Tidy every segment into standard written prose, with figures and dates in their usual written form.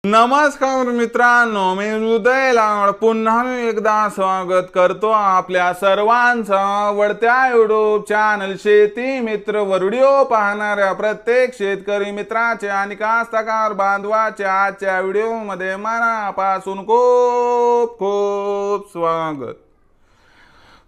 नमस्कार मित्रांनो, मी उदय लाड पुन्हा एकदा स्वागत करतो आपल्या सर्वांचं आवडत्या युट्यूब चॅनल शेती मित्र व व्हिडिओ पाहणाऱ्या प्रत्येक शेतकरी मित्राचे आणि कास्तकार बांधवाचे आजच्या व्हिडिओमध्ये मनापासून खूप खूप स्वागत।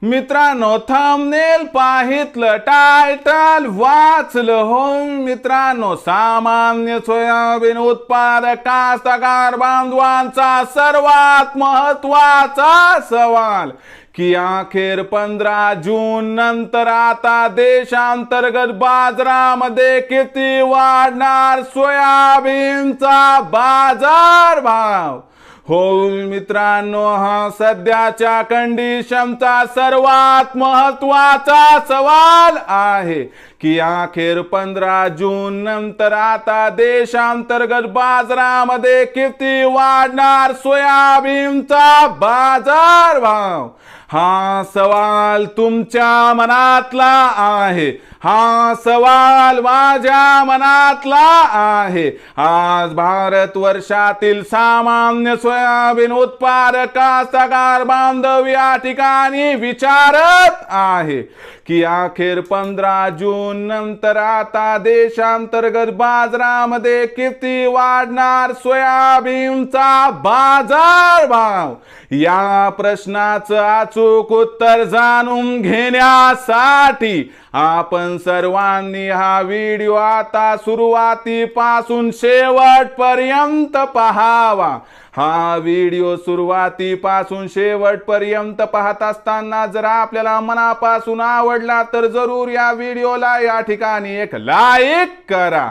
मित्रांनो, थंबनेल पाहितलं, टायटल वाचलं हो मित्रांनो, सामान्य सोयाबीन उत्पादक कास्तकार बांधवांचा सर्वात महत्त्वाचा सवाल की अखेर 15 जून नंतर आता देशांतर्गत बाजारामध्ये किती वाढणार सोयाबीनचा बाजार भाव। हो मित्रांनो, हा सध्याच्या कंडिशनचा सर्वात महत्त्वाचा सवाल आहे की अखेर 15 जून नंतर आता देशांतर्गत बाजारामध्ये किती वाढणार सोयाबीनचा बाजार भाव। हा सवाल तुमच्या मनातला आहे, हा सवाल माझ्या मनातला आहे। आज भारत वर्षातील सामान्य सोयाबीन उत्पादक कास्तकार बांधव या ठिकाणी विचारत आहे की अखेर 15 जून नंतर आता देशांतर्गत बाजारामध्ये किती वाढणार सोयाबीनचा बाजार भाव। या प्रश्नाचं अचूक उत्तर जाणून घेण्यासाठी आपण सर्वांनी हा व्हिडिओ आता सुरुवातीपासून शेवटपर्यंत पाहावा। हा व्हिडिओ सुरुवातीपासून शेवटपर्यंत पाहत असताना जर आपल्याला मनापासून आवडला तर जरूर या व्हिडिओला या ठिकाणी एक लाईक करा।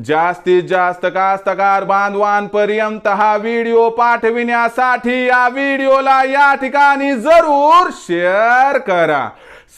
जास्तीत जास्त कास्तकार बांधवांपर्यंत हा व्हिडिओ पाठविण्यासाठी या व्हिडिओला या ठिकाणी जरूर शेअर करा।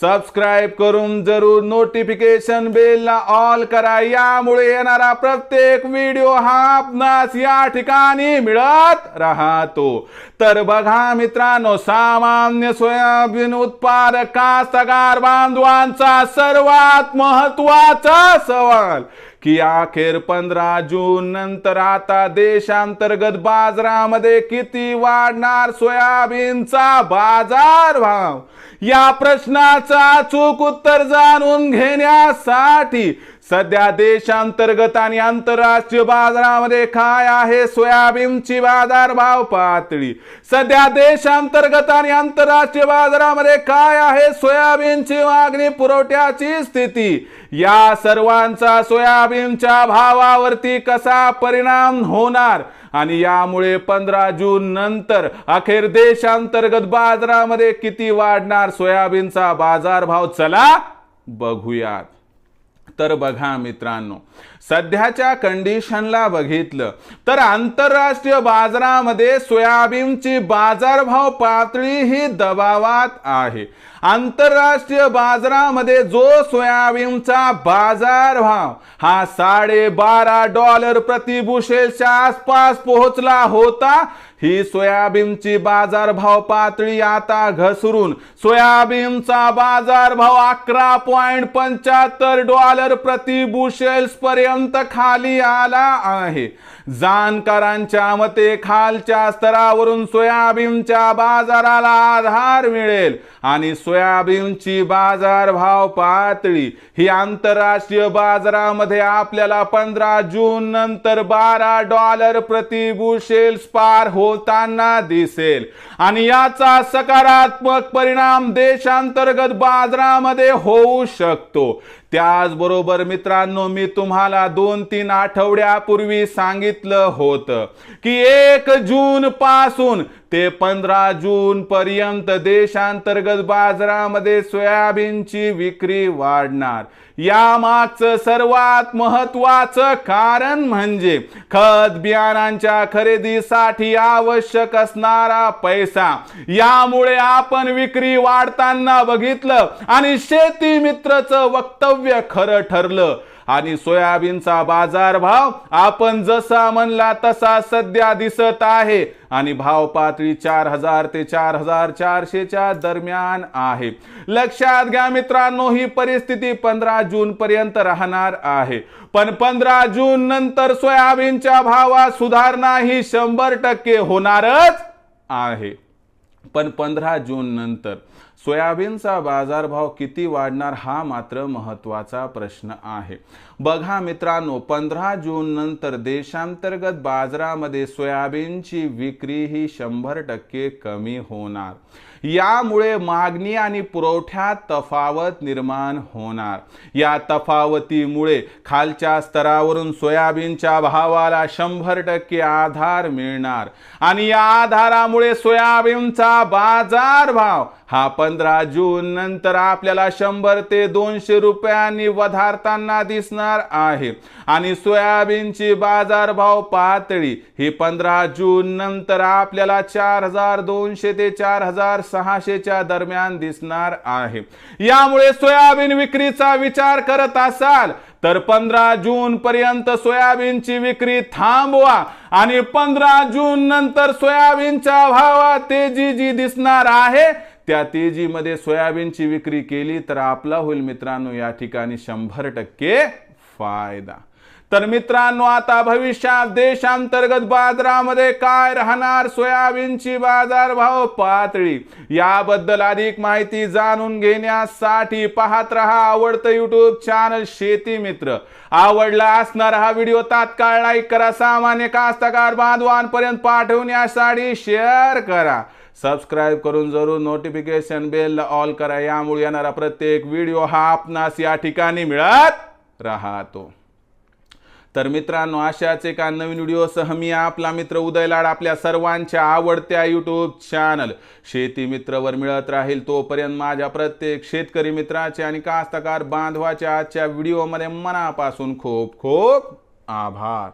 सबस्क्राइब करून जरूर नोटिफिकेशन बेलला ऑल करा, यामुळे येणारा प्रत्येक व्हिडिओ हा आपणास या ठिकाणी मिळत राहतो। तर बघा मित्रांनो, सामान्य सोयाबीन उत्पादक कास्तकार बांधवांचा सर्वात महत्त्वाचा सवाल की अखेर 15 जून नंतर आता देशांतर्गत बाजारामध्ये किती वाढणार सोयाबीनचा बाजार भाव। या प्रश्नाचं अचूक उत्तर जाणून घेण्यासाठी सध्या देशांतर्गत आणि आंतरराष्ट्रीय बाजारामध्ये काय आहे सोयाबीनची बाजारभाव पातळी, सध्या देशांतर्गत आणि आंतरराष्ट्रीय बाजारामध्ये काय आहे सोयाबीनची मागणी पुरवठ्याची स्थिती, या सर्वांचा सोयाबीनच्या भावावरती कसा परिणाम होणार आणि यामुळे 15 जून नंतर अखेर देशांतर्गत बाजारामध्ये किती वाढणार सोयाबीनचा बाजारभाव, चला बघूयात। तर बघा मित्रांनो, सध्याच्या कंडिशनला बघितलं तर आंतरराष्ट्रीय बाजारामध्ये सोयाबीनची बाजारभाव पातळी ही दबावात आहे। आंतरराष्ट्रीय बाजारामध्ये जो सोयाबीनचा बाजारभाव हा $12.5 प्रति बुशेलच्या आसपास पोहोचला होता, ही सोयाबीनची बाजारभाव पातळी आता घसरून सोयाबीनचा बाजारभाव $11.75 प्रति बुशेल्स पर्यंत खाली आला आहे। जाणकारांच्या मते खालच्या स्तरावरून सोयाबीनच्या बाजाराला आधार मिळेल आणि सोयाबीनची बाजारभाव पातळी ही आंतरराष्ट्रीय बाजारामध्ये आपल्याला 15 जून नंतर $12 प्रति बुशेल्स पार होताना दिसेल आणि याचा सकारात्मक परिणाम देशांतर्गत बाजारामध्ये होऊ शकतो। त्याचबरोबर मित्रांनो, मी तुम्हाला 2-3 आठवड्यापूर्वी सांगितलं होतं की 1 जून पासून ते 15 जून पर्यंत देशांतर्गत बाजारामध्ये सोयाबीनची विक्री वाढणार। यामागचं सर्वात महत्त्वाचं कारण म्हणजे खत बियाणांच्या खरेदीसाठी आवश्यक असणारा पैसा। यामुळे आपण विक्री वाढताना बघितलं आणि शेती मित्रचं वक्तव्य खरं ठरलं। आणि सोयाबीनचा बाजारभाव आपण जसा म्हणला तसा सध्या दिसत आहे आणि भाव पातळी 4000 ते 4400 दरम्यान आहे। लक्षात घ्या मित्रांनो, ही परिस्थिती 15 जून पर्यंत राहणार आहे, पण 15 जून नंतर सोयाबीनच्या भावात सुधारणा ही 100% होणारच आहे। पण 15 जून नंतर सोयाबीनचा बाजारभाव किती वाढणार हा मात्र महत्त्वाचा प्रश्न आहे। बघा मित्रांनो, 15 जून नंतर देशांतर्गत बाजारामध्ये सोयाबीनची विक्री ही 100% कमी होणार। यामुळे मागणी आणि पुरवठ्यात तफावत निर्माण होणार। या तफावतीमुळे खालच्या स्तरावरून सोयाबीनच्या भावाला 100% आधार मिळणार आणि या आधारामुळे सोयाबीनचा बाजारभाव हा 15 जून नंतर आपल्याला 100 ते 200 रुपयांनी वधारताना दिसणार आहे आणि सोयाबीनची बाजारभाव पातळी ही 15 जून नंतर आपल्याला 4200 ते 4600 दरम्यान दिसणार आहे। यामुळे सोयाबीन विक्रीचा विचार करत असाल तर 15 जून पर्यंत सोयाबीनची विक्री थांबवा आणि 15 जून नंतर सोयाबीनच्या भावात तेजी जी दिसणार आहे त्या तेजीमध्ये सोयाबीनची विक्री केली तर आपला होईल मित्रांनो या ठिकाणी 100% फायदा। तर मित्रांनो, आता भविष्यात देशांतर्गत बाजारामध्ये काय राहणार सोयाबीनची बाजारभाव पातळी याबद्दल अधिक माहिती जाणून घेण्यासाठी पाहत रहा आवडतं YouTube चॅनल शेती मित्र। आवडला असणारा हा व्हिडिओ तात्काळ लाईक करा, सामान्य कास्तकार बांधवांपर्यंत पाठवण्यासाठी शेअर करा, सबस्क्राइब करून जरूर नोटिफिकेशन बेल ऑल करा, यामुळे येणारा प्रत्येक व्हिडिओ हा आपणास या ठिकाणी मिळत राहतो। तर मित्रांनो, अशाच एका नवीन व्हिडिओसह मी आपला मित्र उदय लाड आपल्या सर्वांच्या आवडत्या YouTube चॅनल शेती मित्रवर मिळत राहील। तोपर्यंत माझ्या प्रत्येक शेतकरी मित्राचे आणि कास्तकार बांधवाच्या आजच्या व्हिडिओमध्ये मनापासून खूप खूप आभार।